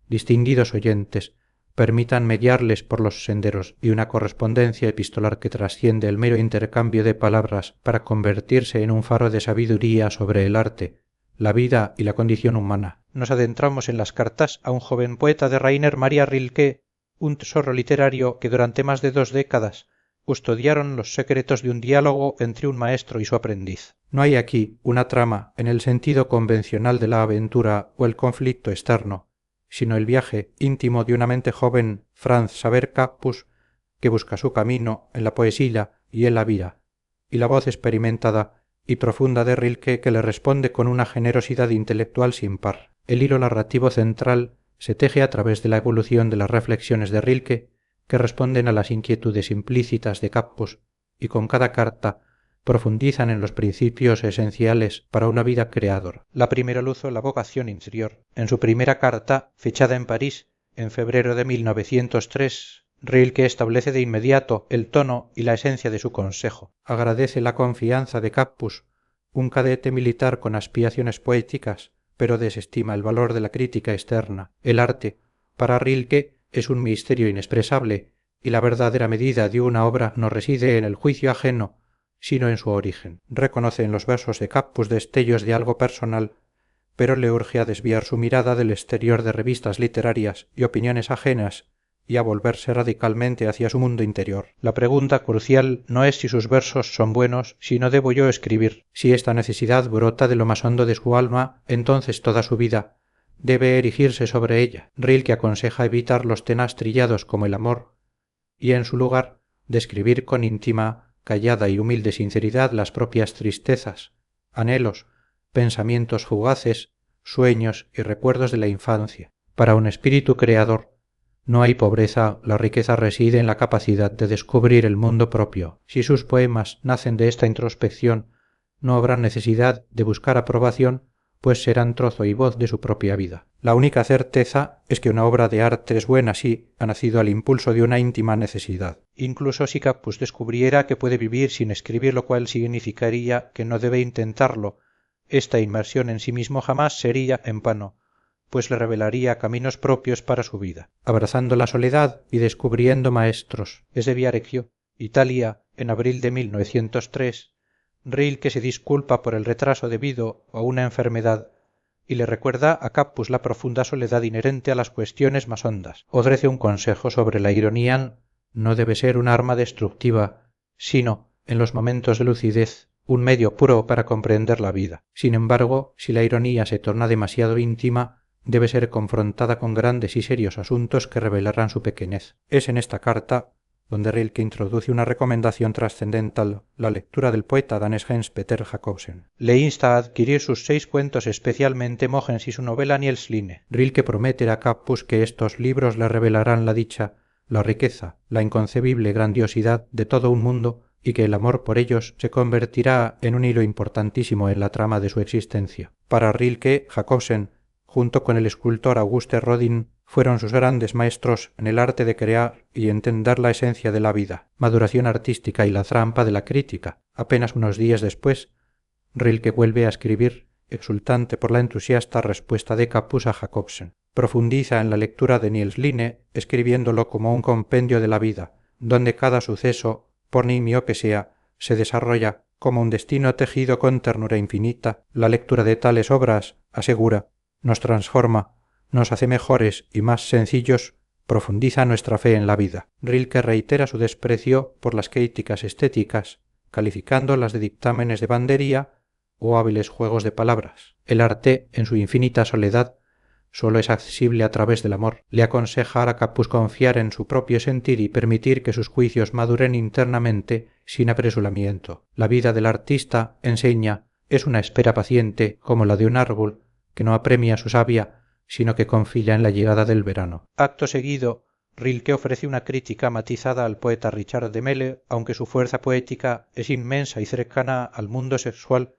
distinguidos oyentes, permitan mediarles por los senderos de una correspondencia epistolar que trasciende el mero intercambio de palabras para convertirse en un faro de sabiduría sobre el arte, la vida y la condición humana. Nos adentramos en las cartas a un joven poeta de Rainer Maria Rilke, un tesoro literario que durante más de 2 décadas custodiaron los secretos de un diálogo entre un maestro y su aprendiz. No hay aquí una trama en el sentido convencional de la aventura o el conflicto externo, sino el viaje íntimo de una mente joven, Franz Xaver Capus, que busca su camino en la poesía y en la vida, y la voz experimentada y profunda de Rilke que le responde con una generosidad intelectual sin par. El hilo narrativo central se teje a través de la evolución de las reflexiones de Rilke, que responden a las inquietudes implícitas de Capus y con cada carta profundizan en los principios esenciales para una vida creadora. La primera luz o la vocación interior. En su primera carta, fechada en París en febrero de 1903, Rilke establece de inmediato el tono y la esencia de su consejo. Agradece la confianza de Capus, un cadete militar con aspiraciones poéticas, pero desestima el valor de la crítica externa. El arte, para Rilke, es un misterio inexpresable, y la verdadera medida de una obra no reside en el juicio ajeno, sino en su origen. Reconoce en los versos de Capus destellos de algo personal, pero le urge a desviar su mirada del exterior de revistas literarias y opiniones ajenas y a volverse radicalmente hacia su mundo interior. La pregunta crucial no es si sus versos son buenos, sino debo yo escribir. Si esta necesidad brota de lo más hondo de su alma, entonces toda su vida debe erigirse sobre ella. Rilke aconseja evitar los temas trillados como el amor y en su lugar describir con íntima, callada y humilde sinceridad las propias tristezas, anhelos, pensamientos fugaces, sueños y recuerdos de la infancia. Para un espíritu creador no hay pobreza, la riqueza reside en la capacidad de descubrir el mundo propio. Si sus poemas nacen de esta introspección, no habrá necesidad de buscar aprobación, pues serán trozo y voz de su propia vida. La única certeza es que una obra de arte es buena si ha nacido al impulso de una íntima necesidad. Incluso si Capus descubriera que puede vivir sin escribir, lo cual significaría que no debe intentarlo, esta inmersión en sí mismo jamás sería en vano, pues le revelaría caminos propios para su vida. Abrazando la soledad y descubriendo maestros. Es de Viareggio, Italia, en abril de 1903, Rilke se disculpa por el retraso debido a una enfermedad y le recuerda a Capus la profunda soledad inherente a las cuestiones más hondas. Ofrece un consejo sobre la ironía. No debe ser un arma destructiva, sino, en los momentos de lucidez, un medio puro para comprender la vida. Sin embargo, si la ironía se torna demasiado íntima, debe ser confrontada con grandes y serios asuntos que revelarán su pequeñez. Es en esta carta donde Rilke introduce una recomendación trascendental, la lectura del poeta danés Hans Peter Jacobsen. Le insta a adquirir sus 6 cuentos, especialmente Mogens y su novela Nielsline. Rilke promete a Capus que estos libros le revelarán la dicha, la riqueza, la inconcebible grandiosidad de todo un mundo y que el amor por ellos se convertirá en un hilo importantísimo en la trama de su existencia. Para Rilke, Jacobsen, junto con el escultor Auguste Rodin, fueron sus grandes maestros en el arte de crear y entender la esencia de la vida, maduración artística y la trampa de la crítica. Apenas unos días después, Rilke vuelve a escribir, exultante por la entusiasta respuesta de Capus a Jacobsen. Profundiza en la lectura de Nielsline, escribiéndolo como un compendio de la vida, donde cada suceso, por nimio que sea, se desarrolla como un destino tejido con ternura infinita. La lectura de tales obras, asegura, nos transforma, nos hace mejores y más sencillos, profundiza nuestra fe en la vida. Rilke reitera su desprecio por las críticas estéticas, calificándolas de dictámenes de bandería o hábiles juegos de palabras. El arte, en su infinita soledad, solo es accesible a través del amor. Le aconseja a Capus confiar en su propio sentir y permitir que sus juicios maduren internamente sin apresuramiento. La vida del artista, enseña, es una espera paciente como la de un árbol que no apremia su savia, sino que confía en la llegada del verano. Acto seguido, Rilke ofrece una crítica matizada al poeta Richard de Melle. Aunque su fuerza poética es inmensa y cercana al mundo sexual,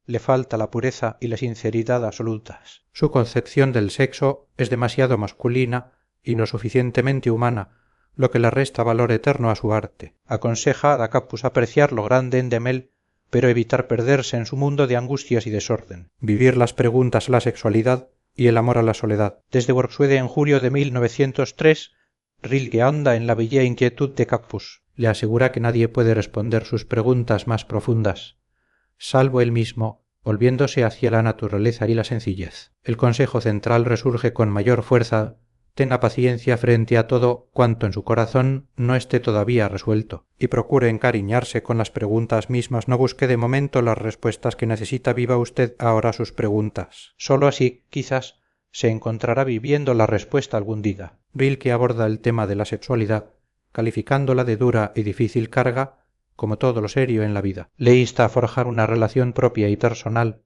le falta la pureza y la sinceridad absolutas. Su concepción del sexo es demasiado masculina y no suficientemente humana, lo que le resta valor eterno a su arte. Aconseja a Capus apreciar lo grande en Demel, pero evitar perderse en su mundo de angustias y desorden. Vivir las preguntas a la sexualidad y el amor a la soledad. Desde Worpswede en julio de 1903, Rilke anda en la bella inquietud de Capus. Le asegura que nadie puede responder sus preguntas más profundas, salvo él mismo, volviéndose hacia la naturaleza y la sencillez. El consejo central resurge con mayor fuerza: tenga paciencia frente a todo cuanto en su corazón no esté todavía resuelto, y procure encariñarse con las preguntas mismas, no busque de momento las respuestas que necesita, viva usted ahora sus preguntas. Solo así, quizás, se encontrará viviendo la respuesta algún día. Rilke aborda el tema de la sexualidad, calificándola de dura y difícil carga, como todo lo serio en la vida. Le insta a forjar una relación propia y personal,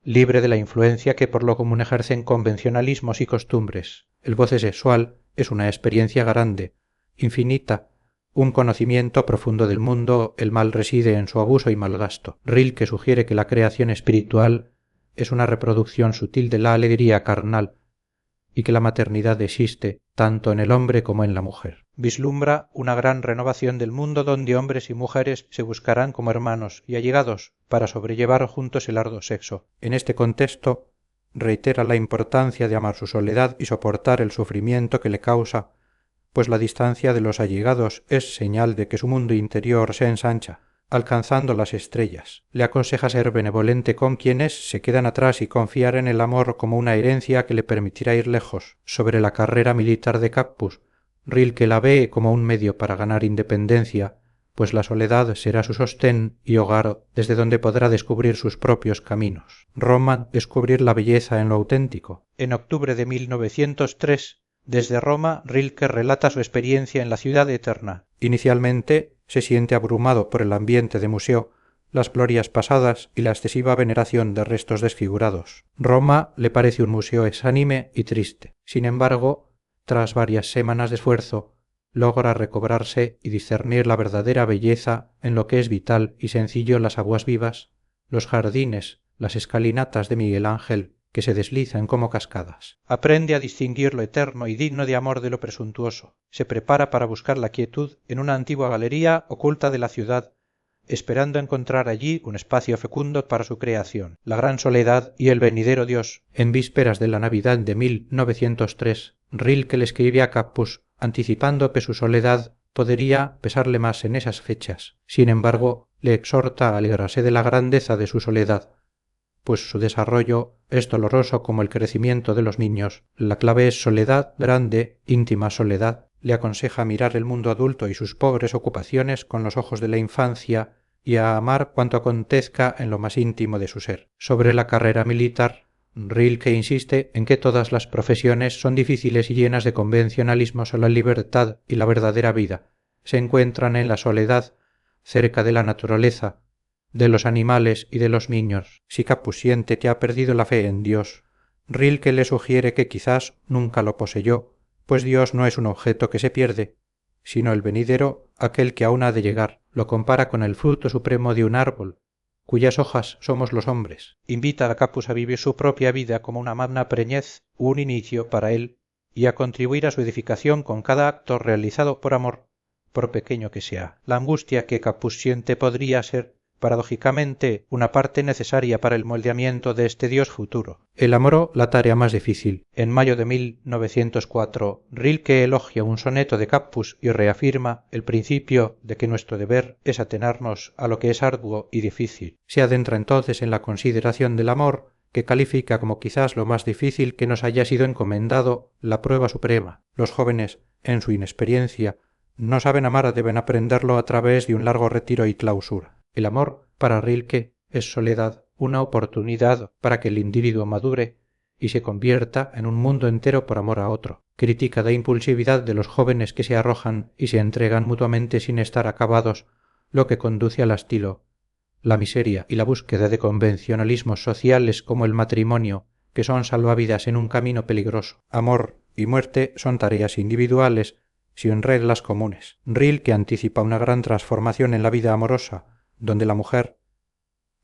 libre de la influencia que por lo común ejercen convencionalismos y costumbres. El goce sexual es una experiencia grande, infinita, un conocimiento profundo del mundo. El mal reside en su abuso y malgasto. Rilke sugiere que la creación espiritual es una reproducción sutil de la alegría carnal, y que la maternidad existe tanto en el hombre como en la mujer. Vislumbra una gran renovación del mundo donde hombres y mujeres se buscarán como hermanos y allegados para sobrellevar juntos el arduo sexo. En este contexto, reitera la importancia de amar su soledad y soportar el sufrimiento que le causa, pues la distancia de los allegados es señal de que su mundo interior se ensancha, alcanzando las estrellas. Le aconseja ser benevolente con quienes se quedan atrás y confiar en el amor como una herencia que le permitirá ir lejos. Sobre la carrera militar de Capus, Rilke la ve como un medio para ganar independencia, pues la soledad será su sostén y hogar desde donde podrá descubrir sus propios caminos. Roma, descubrir la belleza en lo auténtico. En octubre de 1903, desde Roma, Rilke relata su experiencia en la ciudad eterna. Inicialmente se siente abrumado por el ambiente de museo, las glorias pasadas y la excesiva veneración de restos desfigurados. Roma le parece un museo exánime y triste. Sin embargo, tras varias semanas de esfuerzo, logra recobrarse y discernir la verdadera belleza en lo que es vital y sencillo: las aguas vivas, los jardines, las escalinatas de Miguel Ángel, que se deslizan como cascadas. Aprende a distinguir lo eterno y digno de amor de lo presuntuoso. Se prepara para buscar la quietud en una antigua galería oculta de la ciudad, esperando encontrar allí un espacio fecundo para su creación, la gran soledad y el venidero Dios. En vísperas de la Navidad de 1903, Rilke le escribe a Capus anticipando que su soledad podría pesarle más en esas fechas. Sin embargo, le exhorta a alegrarse de la grandeza de su soledad, pues su desarrollo es doloroso como el crecimiento de los niños. La clave es soledad, grande, íntima soledad. Le aconseja mirar el mundo adulto y sus pobres ocupaciones con los ojos de la infancia y a amar cuanto acontezca en lo más íntimo de su ser. Sobre la carrera militar, Rilke insiste en que todas las profesiones son difíciles y llenas de convencionalismos. A la libertad y la verdadera vida se encuentran en la soledad, cerca de la naturaleza, de los animales y de los niños. Si Capus siente que ha perdido la fe en Dios, Rilke le sugiere que quizás nunca lo poseyó, pues Dios no es un objeto que se pierde, sino el venidero, aquel que aún ha de llegar. Lo compara con el fruto supremo de un árbol, cuyas hojas somos los hombres. Invita a Capus a vivir su propia vida como una magna preñez, un inicio para él, y a contribuir a su edificación con cada acto realizado por amor, por pequeño que sea. La angustia que Capus siente podría ser, paradójicamente, una parte necesaria para el moldeamiento de este Dios futuro. El amor, la tarea más difícil. En mayo de 1904, Rilke elogia un soneto de Capus y reafirma el principio de que nuestro deber es atenernos a lo que es arduo y difícil. Se adentra entonces en la consideración del amor, que califica como quizás lo más difícil que nos haya sido encomendado, la prueba suprema. Los jóvenes, en su inexperiencia, no saben amar, deben aprenderlo a través de un largo retiro y clausura. El amor, para Rilke, es soledad, una oportunidad para que el individuo madure y se convierta en un mundo entero por amor a otro. Critica la impulsividad de los jóvenes que se arrojan y se entregan mutuamente sin estar acabados, lo que conduce al hastilo, la miseria y la búsqueda de convencionalismos sociales como el matrimonio, que son salvavidas en un camino peligroso. Amor y muerte son tareas individuales, sin reglas comunes. Rilke anticipa una gran transformación en la vida amorosa, donde la mujer,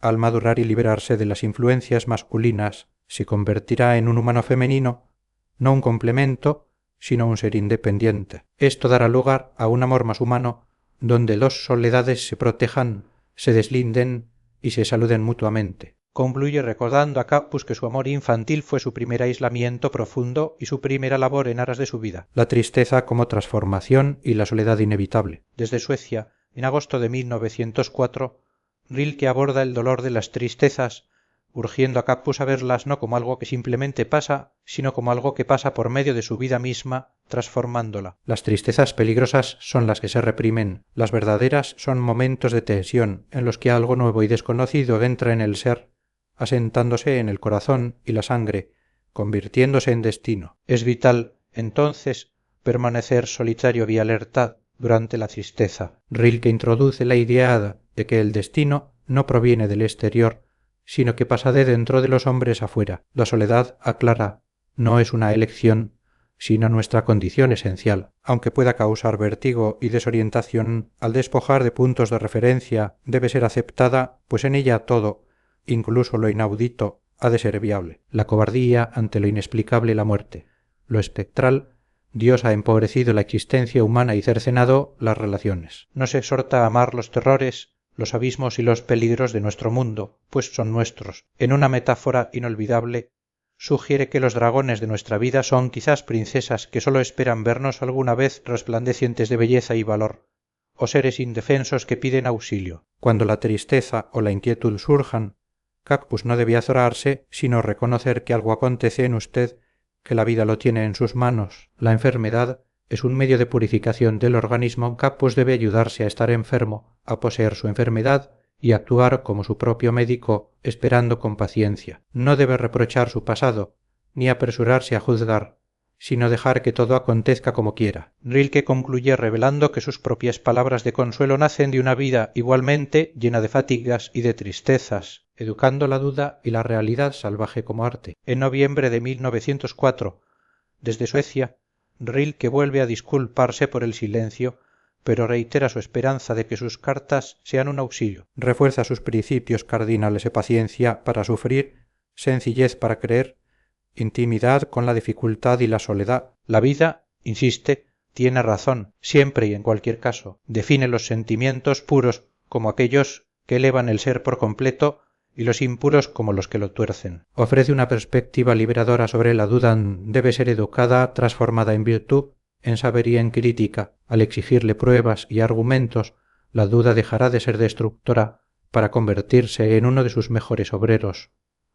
al madurar y liberarse de las influencias masculinas, se convertirá en un humano femenino, no un complemento, sino un ser independiente. Esto dará lugar a un amor más humano, donde dos soledades se protejan, se deslinden y se saluden mutuamente. concluye recordando a Cacpus que su amor infantil fue su primer aislamiento profundo y su primera labor en aras de su vida. La tristeza como transformación y la soledad inevitable. Desde Suecia, en agosto de 1904, Rilke aborda el dolor de las tristezas, urgiendo a Cacpus a verlas no como algo que simplemente pasa, sino como algo que pasa por medio de su vida misma, transformándola. Las tristezas peligrosas son las que se reprimen, las verdaderas son momentos de tensión en los que algo nuevo y desconocido entra en el ser, asentándose en el corazón y la sangre, convirtiéndose en destino. Es vital, entonces, permanecer solitario y alerta durante la tristeza. Rilke introduce la idea de que el destino no proviene del exterior, sino que pasa de dentro de los hombres afuera. La soledad, aclara, no es una elección, sino nuestra condición esencial, aunque pueda causar vértigo y desorientación al despojar de puntos de referencia, debe ser aceptada, pues en ella todo, incluso lo inaudito, ha de ser viable. La cobardía ante lo inexplicable, la muerte. Lo espectral, Dios ha empobrecido la existencia humana y cercenado las relaciones. Nos exhorta a amar los terrores, los abismos y los peligros de nuestro mundo, pues son nuestros. En una metáfora inolvidable, sugiere que los dragones de nuestra vida son quizás princesas que sólo esperan vernos alguna vez resplandecientes de belleza y valor, o seres indefensos que piden auxilio. Cuando la tristeza o la inquietud surjan, Cacpus no debe azorarse, sino reconocer que algo acontece en usted, que la vida lo tiene en sus manos. La enfermedad es un medio de purificación del organismo. Cacpus debe ayudarse a estar enfermo, a poseer su enfermedad y actuar como su propio médico, esperando con paciencia. No debe reprochar su pasado, ni apresurarse a juzgar, sino dejar que todo acontezca como quiera. Rilke concluye revelando que sus propias palabras de consuelo nacen de una vida igualmente llena de fatigas y de tristezas, educando la duda y la realidad salvaje como arte. En noviembre de 1904, desde Suecia, Rilke vuelve a disculparse por el silencio, pero reitera su esperanza de que sus cartas sean un auxilio. Refuerza sus principios cardinales de paciencia para sufrir, sencillez para creer, intimidad con la dificultad y la soledad. La vida, insiste, tiene razón, siempre y en cualquier caso. Define los sentimientos puros como aquellos que elevan el ser por completo y los impuros como los que lo tuercen. Ofrece una perspectiva liberadora sobre la duda. Debe ser educada, transformada en virtud, en saber y en crítica. Al exigirle pruebas y argumentos, la duda dejará de ser destructora para convertirse en uno de sus mejores obreros,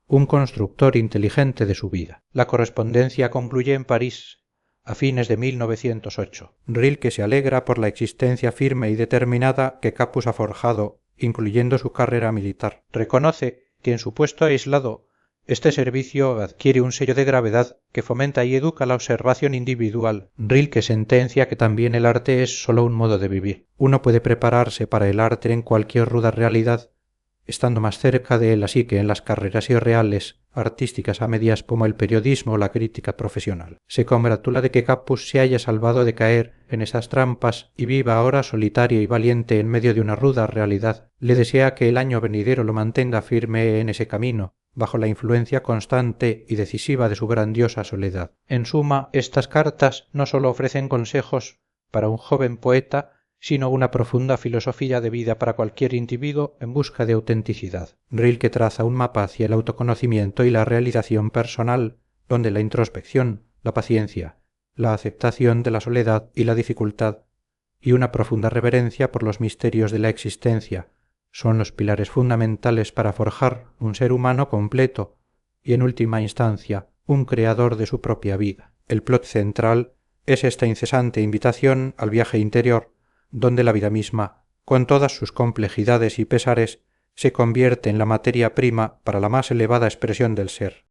un constructor inteligente de su vida. La correspondencia concluye en París, a fines de 1908. Rilke se alegra por la existencia firme y determinada que Cacpus ha forjado, incluyendo su carrera militar. Reconoce que en su puesto aislado este servicio adquiere un sello de gravedad que fomenta y educa la observación individual. Rilke sentencia que también el arte es solo un modo de vivir. Uno puede prepararse para el arte en cualquier ruda realidad, estando más cerca de él así que en las carreras irreales, artísticas a medias como el periodismo o la crítica profesional. Se congratula de que Cacpus se haya salvado de caer en esas trampas y viva ahora solitario y valiente en medio de una ruda realidad. Le desea que el año venidero lo mantenga firme en ese camino, bajo la influencia constante y decisiva de su grandiosa soledad. En suma, estas cartas no sólo ofrecen consejos para un joven poeta, sino una profunda filosofía de vida para cualquier individuo en busca de autenticidad. Rilke traza un mapa hacia el autoconocimiento y la realización personal, donde la introspección, la paciencia, la aceptación de la soledad y la dificultad, y una profunda reverencia por los misterios de la existencia, son los pilares fundamentales para forjar un ser humano completo y, en última instancia, un creador de su propia vida. El plot central es esta incesante invitación al viaje interior, donde la vida misma, con todas sus complejidades y pesares, se convierte en la materia prima para la más elevada expresión del ser.